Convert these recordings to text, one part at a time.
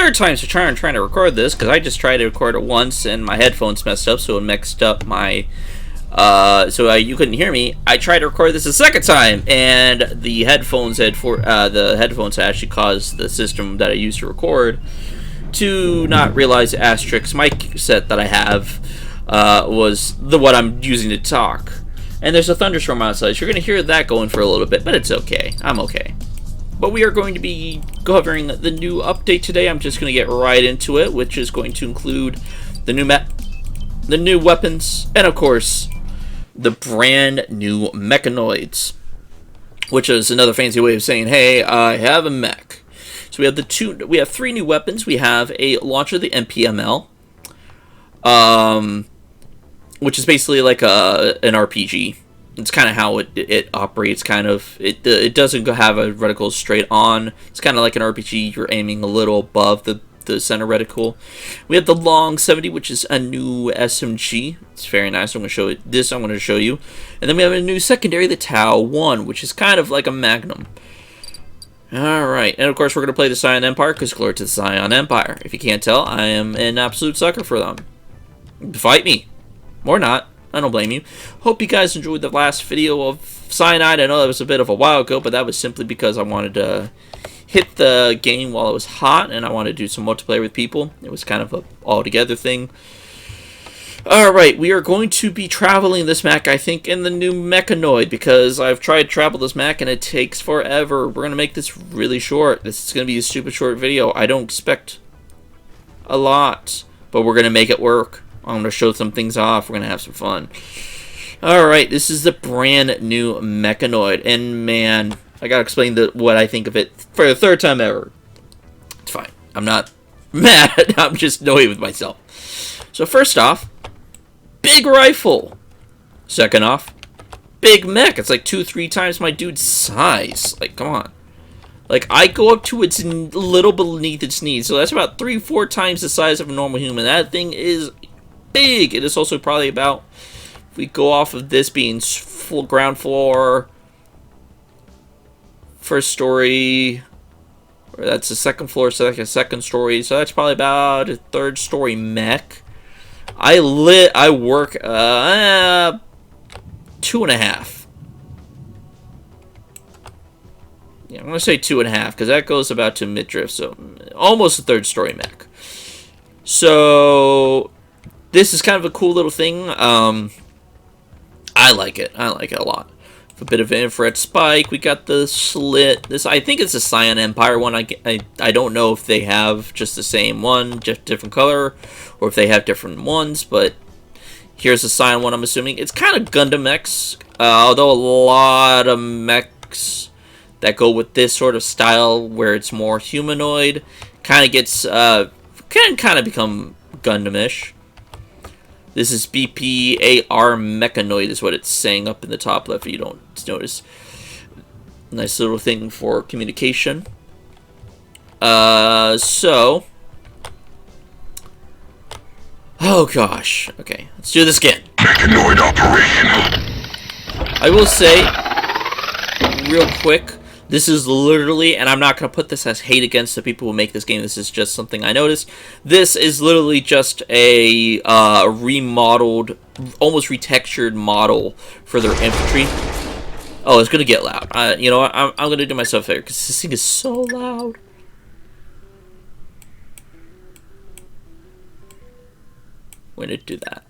third time to trying to record this, because I just tried to record it once and my headphones messed up, so it mixed up my you couldn't hear me. I tried to record this a second time, and the headphones had actually caused the system that I used to record to not realize the asterisk mic set that I have was what I'm using to talk. And there's a thunderstorm outside, so you're going to hear that going for a little bit, but it's okay. I'm okay. But we are going to be covering the new update today. I'm just going to get right into it, which is going to include the new weapons, and of course, the brand new mechanoids, which is another fancy way of saying, hey, I have a mech. So we have three new weapons. We have a launcher, the MPML, which is basically like an RPG. It's kind of how it operates, kind of. It doesn't have a reticle straight on. It's kind of like an RPG. You're aiming a little above the center reticle. We have the Long 70, which is a new SMG. It's very nice. I'm going to show you. And then we have a new secondary, the Tau 1, which is kind of like a Magnum. Alright, and of course we're going to play the Scion Empire, because glory to the Scion Empire. If you can't tell, I am an absolute sucker for them. Fight me. Or not. I don't blame you. Hope you guys enjoyed the last video of Scionide. I know that was a bit of a while ago, but that was simply because I wanted to hit the game while it was hot, and I wanted to do some multiplayer with people. It was kind of a all-together thing. Alright, we are going to be traveling this mech, I think, in the new Mechanoid, because I've tried to travel this mech, and it takes forever. We're going to make this really short. This is going to be a stupid short video. I don't expect a lot, but we're going to make it work. I'm going to show some things off. We're going to have some fun. Alright, this is the brand new Mechanoid, and man, I got to explain what I think of it for the third time ever. It's fine. I'm not mad. I'm just annoyed with myself. So first off, big rifle. Second off, big mech. It's like 2-3 times my dude's size. Like, come on. Like, I go up to its little beneath its knees, so that's about 3-4 times the size of a normal human. That thing is big. It is also probably about, if we go off of this being full ground floor, first story, or that's the second floor, so like a second story, so that's probably about a third story mech. I work 2.5. Yeah, I'm gonna say 2.5 because that goes about to mid-drift, so almost a third story mech. So this is kind of a cool little thing. I like it. I like it a lot. A bit of an infrared spike. We got the slit. I think it's a Scion Empire one. I don't know if they have just the same one, just different color, or if they have different ones, but here's the Scion one, I'm assuming. It's kind of Gundam mechs, although a lot of mechs that go with this sort of style where it's more humanoid kind of gets, can kind of become Gundam-ish. This is BPAR Mechanoid is what it's saying up in the top left if you don't notice. Nice little thing for communication. So. Oh gosh. Okay, let's do this again. Mechanoid operational. I will say, real quick, this is literally, and I'm not going to put this as hate against the people who make this game, this is just something I noticed. This is literally just a remodeled, almost retextured model for their infantry. Oh, it's going to get loud. You know what, I'm going to do myself a favor, because this thing is so loud. I'm going to do that.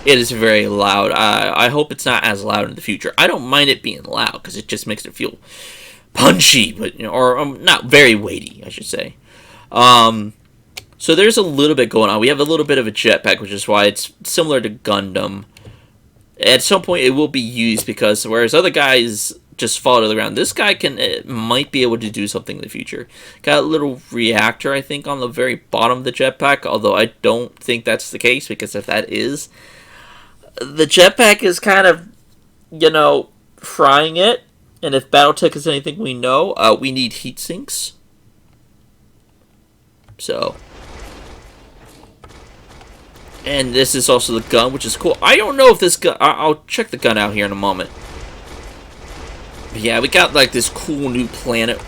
It is very loud. I hope it's not as loud in the future. I don't mind it being loud because it just makes it feel punchy, but or not very weighty, I should say. So there's a little bit going on. We have a little bit of a jetpack, which is why it's similar to Gundam. At some point, it will be used because whereas other guys just fall to the ground, this guy might be able to do something in the future. Got a little reactor, I think, on the very bottom of the jetpack, although I don't think that's the case because if that is, the jetpack is kind of, frying it. And if Battletech is anything we know, we need heat sinks. So. And this is also the gun, which is cool. I don't know if this gun... I'll check the gun out here in a moment. But yeah, we got like this cool new planet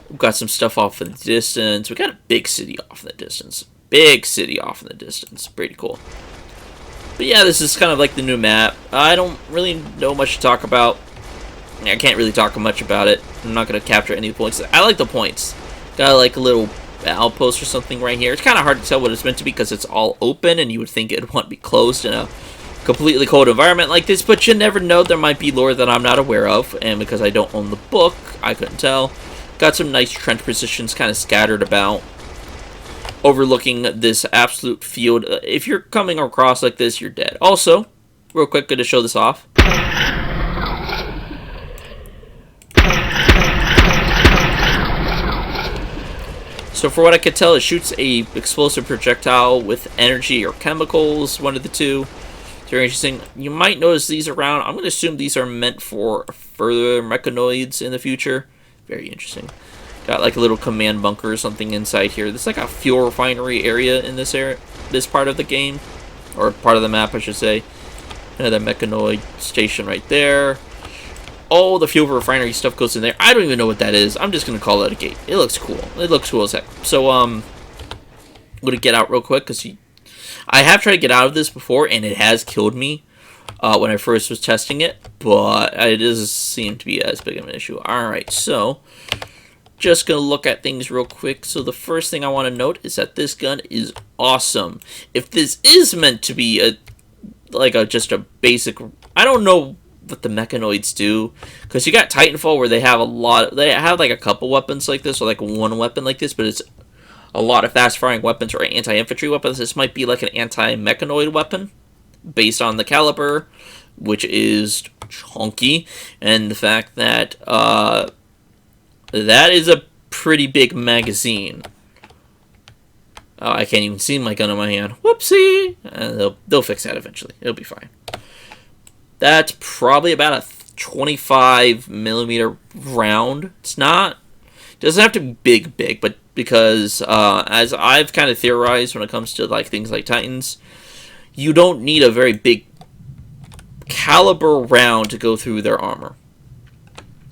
We've got some stuff off in the distance. We got a big city off in the distance. Big city off in the distance. Pretty cool. But yeah, this is kind of like the new map. I don't really know much to talk about. I can't really talk much about it. I'm not going to capture any points. I like the points. Got like a little outpost or something right here. It's kind of hard to tell what it's meant to be because it's all open and you would think it would be closed in a completely cold environment like this, but you never know. There might be lore that I'm not aware of, and because I don't own the book, I couldn't tell. Got some nice trench positions kind of scattered about, overlooking this absolute field. If you're coming across like this, you're dead. Also, real quick, good to show this off. So for what I could tell, it shoots a explosive projectile with energy or chemicals, one of the two. It's very interesting. You might notice these around. I'm going to assume these are meant for further mechanoids in the future. Very interesting. Got like a little command bunker or something inside here. This is like a fuel refinery area in this area, this part of the game, or part of the map, I should say. Another mechanoid station right there. All the fuel refinery stuff goes in there. I don't even know what that is. I'm just gonna call it a gate. It looks cool. It looks cool as heck. So I'm gonna get out real quick because I have tried to get out of this before and it has killed me when I first was testing it, but it doesn't seem to be as big of an issue. All right, so just gonna look at things real quick. So the first thing I want to note is that this gun is awesome. If this is meant to be just a basic, I don't know what the mechanoids do, because you got Titanfall where they have they have like a couple weapons like this, or like one weapon like this, but it's a lot of fast firing weapons or anti-infantry weapons. This might be like an anti-mechanoid weapon based on the caliber, which is chunky, and the fact that that is a pretty big magazine. Oh, I can't even see my gun in my hand. Whoopsie! They'll fix that eventually. It'll be fine. That's probably about a 25 millimeter round. It's not, doesn't have to be big, but because as I've kind of theorized when it comes to like things like Titans, you don't need a very big caliber round to go through their armor.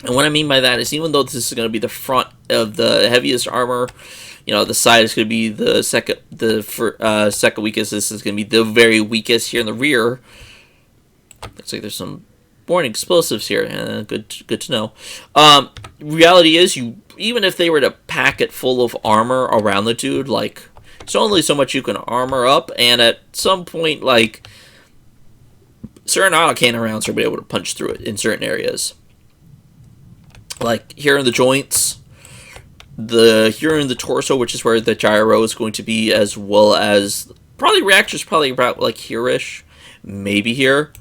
And what I mean by that is, even though this is going to be the front of the heaviest armor, you know, the side is going to be the second weakest. This is going to be the very weakest here in the rear. Looks like there's some warning explosives here. Good to know. Reality is, even if they were to pack it full of armor around the dude, like, there's only so much you can armor up, and at some point, like, certain autocannon rounds are going to be able to punch through it in certain areas. Like here in the joints, here in the torso, which is where the gyro is going to be, as well as probably reactors, probably about like here-ish, maybe here.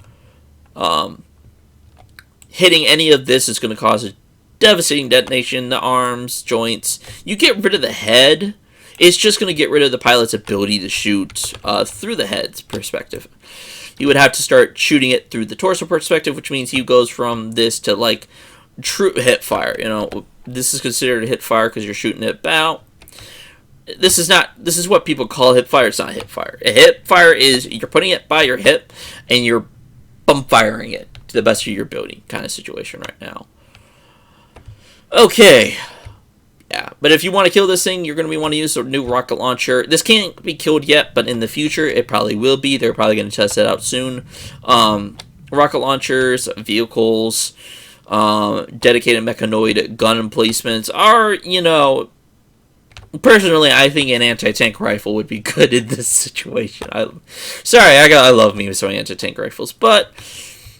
Hitting any of this is going to cause a devastating detonation in the arms, joints. You get rid of the head, it's just going to get rid of the pilot's ability to shoot through the head's perspective. You would have to start shooting it through the torso perspective, which means he goes from this to like true hip fire. You know, this is considered a hip fire because you're shooting it about. This is what people call hip fire. It's not hip fire. A hip fire is you're putting it by your hip and you're bump firing it to the best of your ability kind of situation right now. Okay. Yeah, but if you want to kill this thing, you're going to want to use a new rocket launcher. This can't be killed yet, but in the future, it probably will be. They're probably going to test it out soon. Rocket launchers, vehicles, dedicated mechanoid gun emplacements are, you know, personally, I think an anti-tank rifle would be good in this situation. I love me some anti-tank rifles, but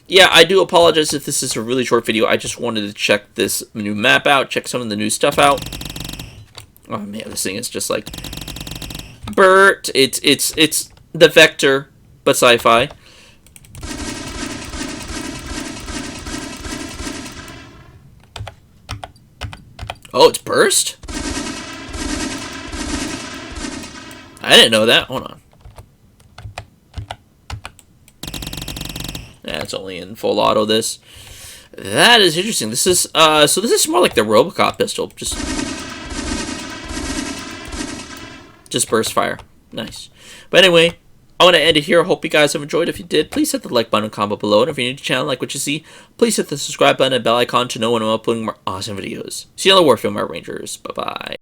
yeah, I do apologize if this is a really short video. I just wanted to check this new map out, check some of the new stuff out. Oh man, this thing is just like Bert. It's the Vector, but sci-fi. Oh, it's burst? I didn't know that. Hold on. Yeah, it's only in full auto, this. That is interesting. This is, so this is more like the Robocop pistol. Just burst fire. Nice. But anyway, I want to end it here. I hope you guys have enjoyed. If you did, please hit the like button and comment below. And if you're new to the channel, like what you see, please hit the subscribe button and bell icon to know when I'm uploading more awesome videos. See you on the Warfield, my Rangers. Bye-bye.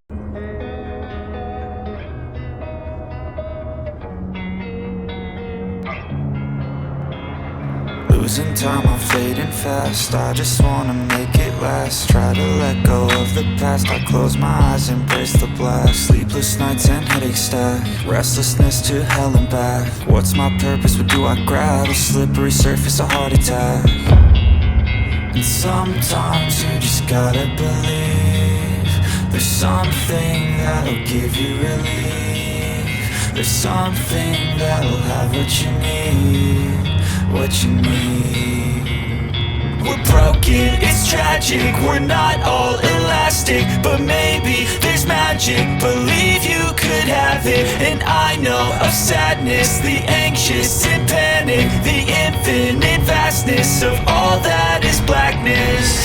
Losing time, I'm fading fast. I just wanna make it last. Try to let go of the past. I close my eyes, embrace the blast. Sleepless nights and headache stack. Restlessness to hell and back. What's my purpose? What do I grab? A slippery surface, a heart attack. And sometimes you just gotta believe there's something that'll give you relief. There's something that'll have what you need, what you need. We're broken, it's tragic, we're not all elastic, but maybe there's magic, believe you could have it. And I know of sadness, the anxious and panic, the infinite vastness of all that is blackness.